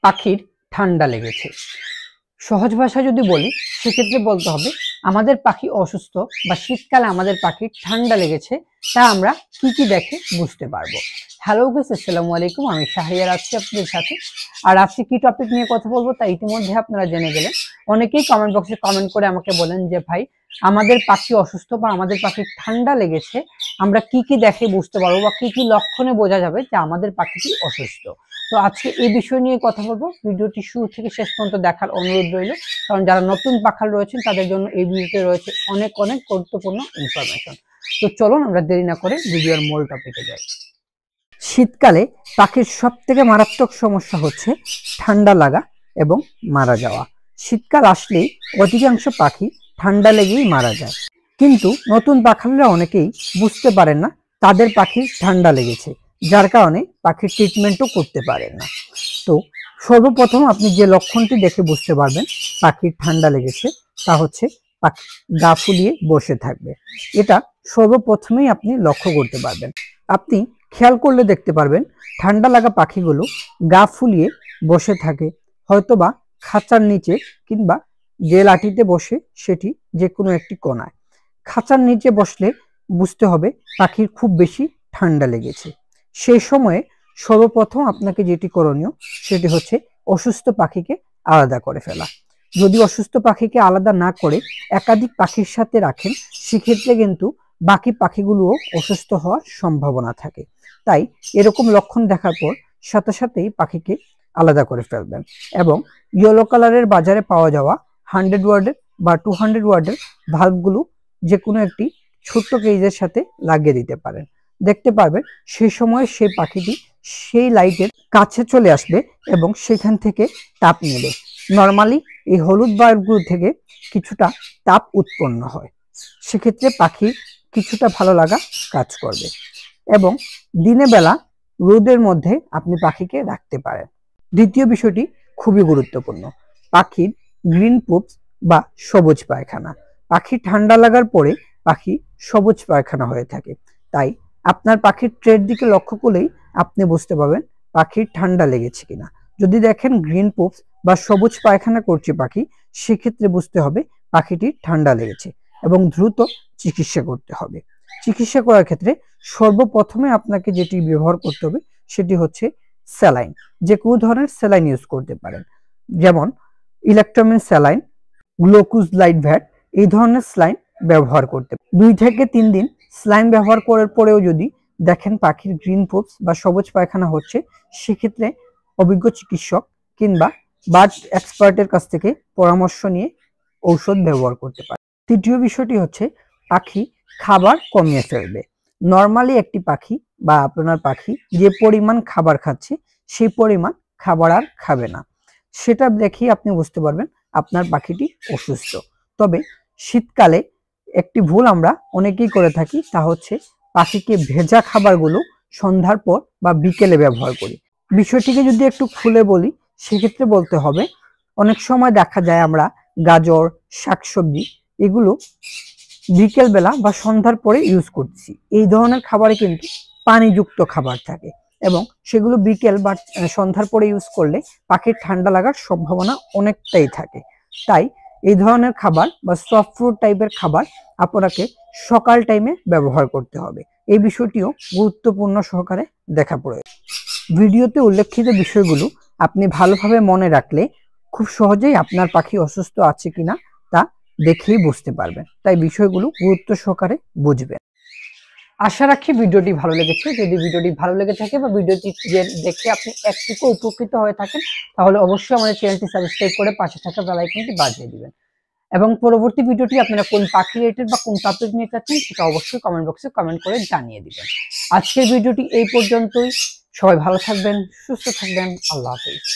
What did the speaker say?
পাখির ঠান্ডা লেগেছে। সহজ ভাষায় যদি বলি সেক্ষেত্রে বলতে হবে আমাদের পাখি অসুস্থ বা শীতকালে আমাদের পাখির ঠান্ডা লেগেছে, তা আমরা কি কি দেখে বুঝতে পারবো। হ্যালো গাইস, আসসালামু আলাইকুম। আমি শাহরিয়ার আছি আপনাদের সাথে। আর আজকে কি টপিক নিয়ে কথা বলবো তা ইতিমধ্যে আপনারা জেনে গেলেন। অনেকেই কমেন্ট বক্সে কমেন্ট করে আমাকে বলেন যে ভাই আমাদের পাখি অসুস্থ বা আমাদের পাখির ঠান্ডা লেগেছে, আমরা কি কি দেখে বুঝতে পারবো বা কি কি লক্ষণে বোঝা যাবে যে আমাদের পাখিটি অসুস্থ। তো আজকে এই বিষয় নিয়ে কথা বলবো। ভিডিওটি শুরু থেকে শেষ পর্যন্ত দেখার অনুরোধ রইল, কারণ যারা নতুন পাখাল রয়েছেন তাদের জন্য এই ভিডিওতে রয়েছে অনেক অনেক গুরুত্বপূর্ণ ইনফরমেশন। তো চলুন আমরা দেরি না করে ভিডিওর মূল টপিকে যাই। শীতকালে পাখির সব থেকে মারাত্মক সমস্যা হচ্ছে ঠান্ডা লাগা এবং মারা যাওয়া। শীতকাল আসলেই অধিকাংশ পাখি ঠান্ডা লেগেই মারা যায়, কিন্তু নতুন পাখালরা অনেকেই বুঝতে পারেন না তাদের পাখির ঠান্ডা লেগেছে, যার কারণে পাখির ট্রিটমেন্টও করতে পারেন না। তো সর্বপ্রথম আপনি যে লক্ষণটি দেখে বুঝতে পারবেন পাখির ঠান্ডা লেগেছে তা হচ্ছে পাখি গা ফুলিয়ে বসে থাকবে। এটা সর্বপ্রথমেই আপনি লক্ষ্য করতে পারবেন। আপনি খেয়াল করলে দেখতে পারবেন ঠান্ডা লাগা পাখিগুলো গা ফুলিয়ে বসে থাকে, হয়তোবা খাঁচার নিচে কিংবা যে লাঠিতে বসে সেটি যে কোনো একটি কোণায়। খাঁচার নিচে বসলে বুঝতে হবে পাখির খুব বেশি ঠান্ডা লেগেছে। সেই সময়ে সর্বপ্রথম আপনাকে যেটি করণীয় সেটি হচ্ছে অসুস্থ পাখিকে আলাদা করে ফেলা। যদি অসুস্থ পাখিকে আলাদা না করে একাধিক পাখির সাথে রাখেন, সেক্ষেত্রে কিন্তু বাকি পাখিগুলোও অসুস্থ হওয়ার সম্ভাবনা থাকে। তাই এরকম লক্ষণ দেখার পর সাথে সাথেই পাখিকে আলাদা করে ফেলবেন এবং ইয়েলো কালারের বাজারে পাওয়া যাওয়া 100 ওয়ার্ডের বা 200 ওয়ার্ডের ভাল্বগুলো যে কোনো একটি ছোট্ট কেজের সাথে লাগিয়ে দিতে পারেন। দেখতে পারবেন সেই সময় সেই পাখিটি সেই লাইটের কাছে চলে আসবে এবং সেখান থেকে তাপ নেবে। নর্মালি এই হলুদ বাল্বগুলো থেকে কিছুটা তাপ উৎপন্ন হয়, সেক্ষেত্রে পাখির কিছুটা ভালো লাগা কাজ করবে। এবং দিনের বেলা রোদের মধ্যে আপনি পাখিকে রাখতে পারেন। দ্বিতীয় বিষয়টি খুবই গুরুত্বপূর্ণ, পাখির গ্রিন পুপস বা সবুজ পায়খানা। পাখির ঠান্ডা লাগার পরে পাখি সবুজ পায়খানা হয়ে থাকে, তাই আপনার পাখির ট্রের দিকে লক্ষ্য করলেই আপনি বুঝতে পারবেন পাখির ঠান্ডা লেগেছে কিনা। যদি দেখেন গ্রিন পুপস বা সবুজ পায়খানা করছে পাখি, সেক্ষেত্রে বুঝতে হবে পাখিটির ঠান্ডা লেগেছে এবং দ্রুত চিকিৎসা করতে হবে। চিকিৎসা করার ক্ষেত্রে সর্বপ্রথমে আপনাকে যেটি ব্যবহার করতে হবে সেটি হচ্ছে স্যালাইন। যে কোনো ধরনের স্যালাইন ইউজ করতে পারেন, যেমন ইলেকট্রোমিন স্যালাইন, গ্লুকোজ লাইট ভ্যাট, এই ধরনের স্যালাইন ব্যবহার করতে 2 থেকে 3 দিন স্যালাইন ব্যবহার করার পরেও যদি দেখেন পাখির গ্রিন পুপস বা সবুজ পায়খানা হচ্ছে, সেক্ষেত্রে অভিজ্ঞ চিকিৎসক কিংবা বার্ড এক্সপার্টের কাছ থেকে পরামর্শ নিয়ে ঔষধ ব্যবহার করতে পারে। তৃতীয় বিষয়টি হচ্ছে পাখি খাবার কমিয়ে ফেলবে। নর্মালি একটি পাখি বা আপনার পাখি যে পরিমাণ খাবার খাচ্ছে সেই পরিমাণ খাবার আর খাবে না, সেটা দেখেই আপনি বুঝতে পারবেন আপনার পাখিটি অসুস্থ। তবে শীতকালে একটি ভুল আমরা অনেকেই করে থাকি, তা হচ্ছে পাখিকে ভেজা খাবারগুলো সন্ধ্যার পর বা বিকেলে ব্যবহার করি। বিষয়টিকে যদি একটু খুলে বলি সেক্ষেত্রে বলতে হবে অনেক সময় দেখা যায় আমরা গাজর, শাকসবজি এগুলো বিকেল বেলা বা সন্ধ্যার পরে ইউজ করছি। এই ধরনের খাবারে কিন্তু পানিযুক্ত খাবার থাকে এবং সেগুলো বিকেল বা সন্ধ্যার পরে ইউজ করলে পাখির ঠান্ডা লাগার সম্ভাবনা অনেকটাই থাকে। তাই এই ধরনের খাবার বা সফট ফ্রুট টাইপের খাবার আপনাকে সকাল টাইমে ব্যবহার করতে হবে। এই বিষয়টিও গুরুত্বপূর্ণ সহকারে দেখা প্রয়োজন। ভিডিওতে উল্লেখিত বিষয়গুলো আপনি ভালোভাবে মনে রাখলে খুব সহজেই আপনার পাখি অসুস্থ আছে কিনা তা দেখেই বুঝতে পারবেন, তাই বিষয়গুলো গুরুত্ব সহকারে বুঝবেন। আশা রাখি ভিডিওটি ভালো লেগেছে। যদি ভিডিওটি ভালো লেগে থাকে বা ভিডিওটি দেখে আপনি একটুকু উপকৃত হয়ে থাকেন, তাহলে অবশ্যই আমাদের চ্যানেলটি সাবস্ক্রাইব করে পাশে থাকা বেল আইকনটি বাজিয়ে দিবেন এবং পরবর্তী ভিডিওটি আপনারা কোন পাখি রিলেটেড বা কোন টপিক নিয়ে চাচ্ছেন সেটা অবশ্যই কমেন্ট বক্সে কমেন্ট করে জানিয়ে দিবেন। আজকের ভিডিওটি এই পর্যন্তই। সবাই ভালো থাকবেন, সুস্থ থাকবেন। আল্লাহ হাফেজ।